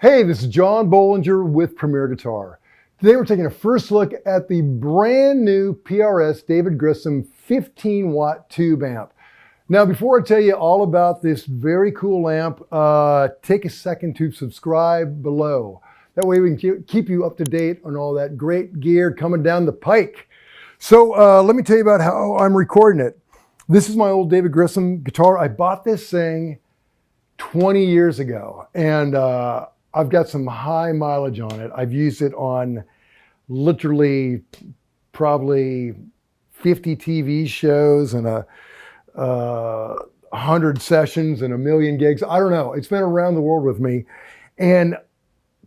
Hey, this is John Bohlinger with Premier Guitar. Today we're taking a first look at the brand new PRS David Grissom 15-watt tube amp. Now, before I tell you all about this very cool amp, take a second to subscribe below. That way we can keep you up to date on all that great gear coming down the pike. So let me tell you about how I'm recording it. This is my old David Grissom guitar. I bought this thing 20 years ago, and I've got some high mileage on it. I've used it on literally probably 50 TV shows and 100 sessions and 1,000,000 gigs. I don't know. It's been around the world with me. And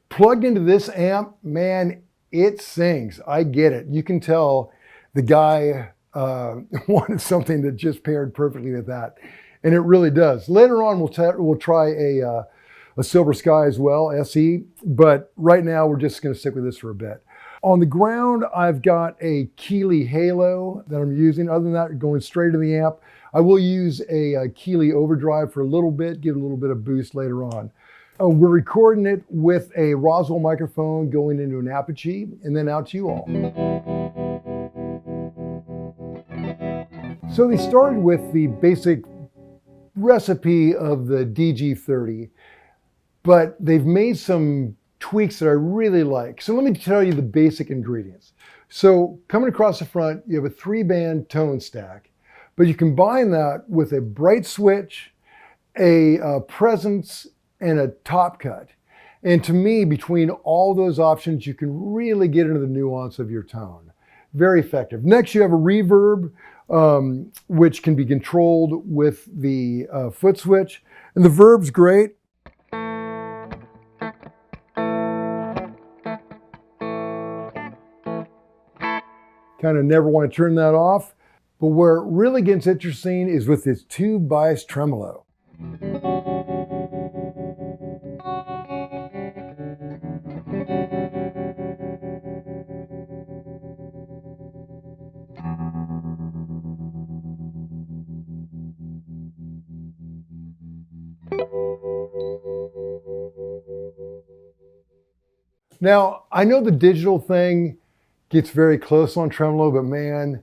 plugged into this amp, man, it sings. I get it. You can tell the guy wanted something that just paired perfectly with that. And it really does. Later on, we'll try a Silver Sky as well, SE, but right now we're just going to stick with this for a bit. On the ground, I've got a Keeley Halo that I'm using. Other than that, going straight to the amp. I will use a Keeley Overdrive for a little bit, give it a little bit of boost later on. We're recording it with a Roswell microphone going into an Apogee, and then out to you all. So they started with the basic recipe of the DG30. But they've made some tweaks that I really like. So let me tell you the basic ingredients. So coming across the front, you have a 3-band tone stack, but you combine that with a bright switch, a presence, and a top cut. And to me, between all those options, you can really get into the nuance of your tone. Very effective. Next, you have a reverb, which can be controlled with the foot switch. And the verb's great. Kind of never want to turn that off. But where it really gets interesting is with this tube bias tremolo. Now, I know the digital thing gets very close on tremolo, but man,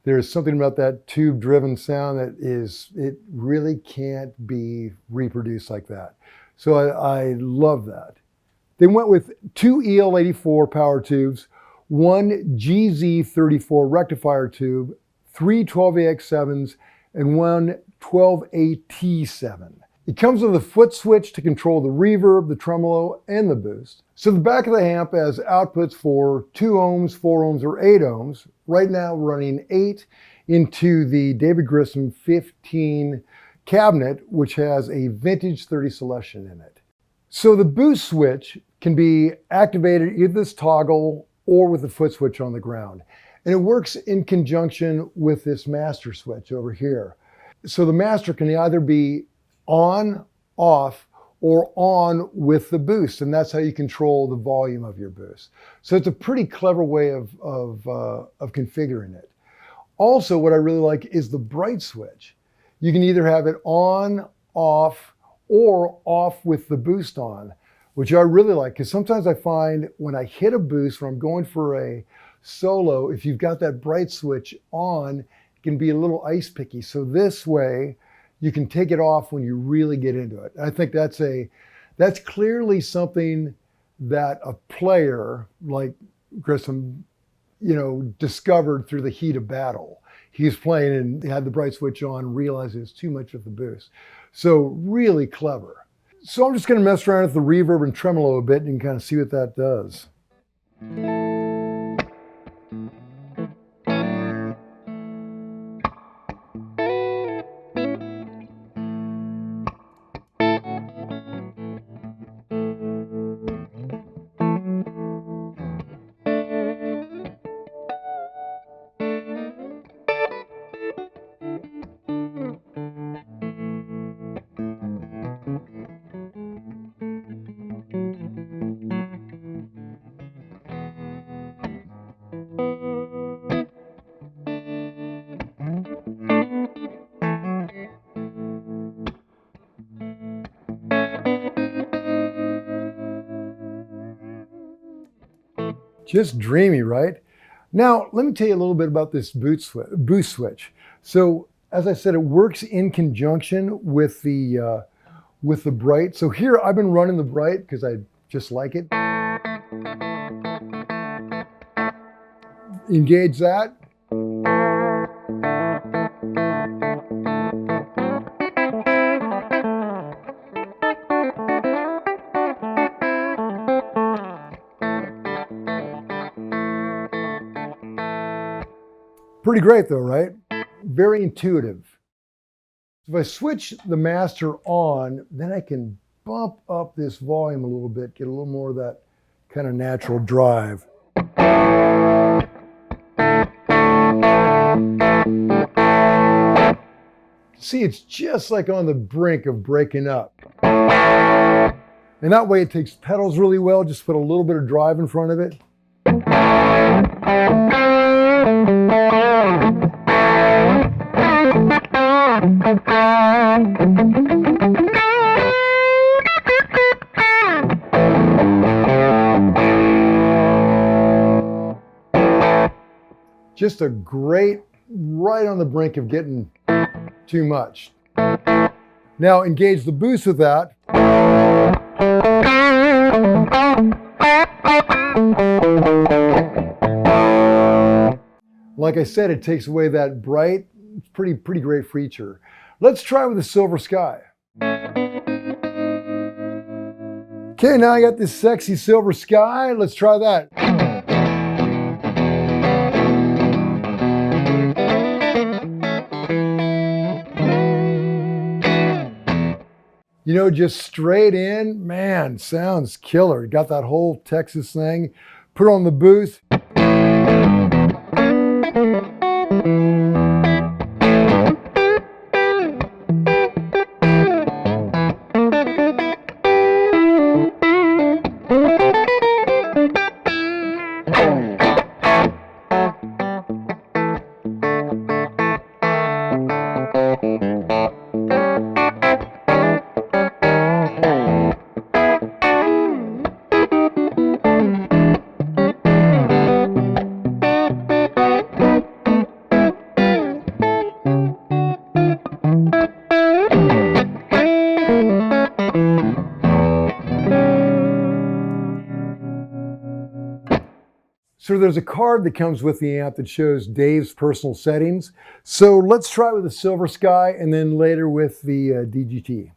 there's something about that tube-driven sound that it really can't be reproduced like that. So I love that. They went with 2 EL84 power tubes, 1 GZ34 rectifier tube, 3 12AX7s, and 1 12AT7. It comes with a foot switch to control the reverb, the tremolo, and the boost. So the back of the amp has outputs for 2 ohms, 4 ohms, or 8 ohms. Right now running 8 into the David Grissom 15 cabinet, which has a vintage 30 selection in it. So the boost switch can be activated either this toggle or with the foot switch on the ground. And it works in conjunction with this master switch over here. So the master can either be on, off, or on with the boost, and that's how you control the volume of your boost. So it's a pretty clever way of configuring it. Also, what I really like is the bright switch. You can either have it on, off, or off with the boost on, which I really like, because sometimes I find when I hit a boost, when I'm going for a solo, if you've got that bright switch on, it can be a little ice picky. So this way, you can take it off when you really get into it. I think that's clearly something that a player like Grissom, discovered through the heat of battle. He was playing and had the bright switch on, realized it was too much of the boost. So really clever. So I'm just gonna mess around with the reverb and tremolo a bit and kind of see what that does. Just dreamy, right? Now, let me tell you a little bit about this boost switch. So, as I said, it works in conjunction with the bright. So here I've been running the bright because I just like it. Engage that. Pretty great though, right? Very intuitive. If I switch the master on, then I can bump up this volume a little bit, get a little more of that kind of natural drive. See, it's just like on the brink of breaking up. And that way it takes pedals really well, just put a little bit of drive in front of it. Just a great, right on the brink of getting too much. Now engage the boost with that. Like I said, it takes away that bright. It's pretty great feature. Let's try with the Silver Sky. Okay, now I got this sexy Silver Sky. Let's try that. You know, just straight in, man, sounds killer. Got that whole Texas thing. Put on the boost. So there's a card that comes with the amp that shows Dave's personal settings. So let's try with the Silver Sky and then later with the DGT.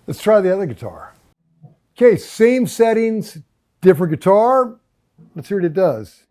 Let's try the other guitar. Okay, same settings, different guitar. Let's see what it does.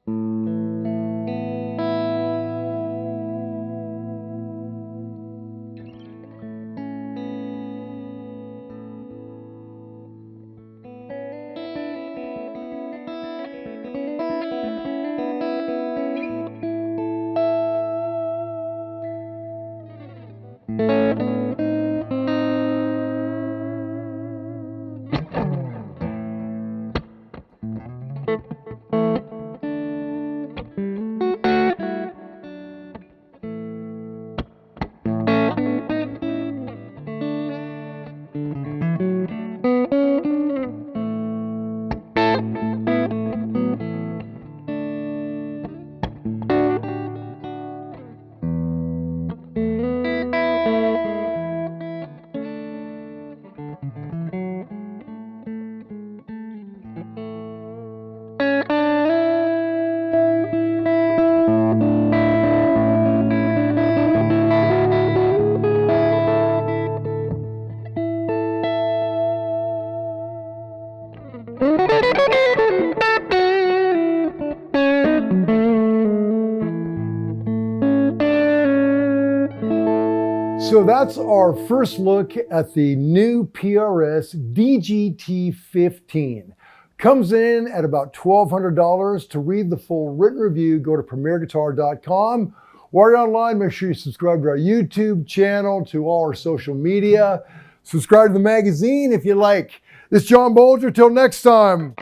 So that's our first look at the new PRS DGT 15. Comes in at about $1,200. To read the full written review, go to premierguitar.com. While you're online, make sure you subscribe to our YouTube channel, to all our social media. Subscribe to the magazine if you like. This is John Bohlinger. Till next time.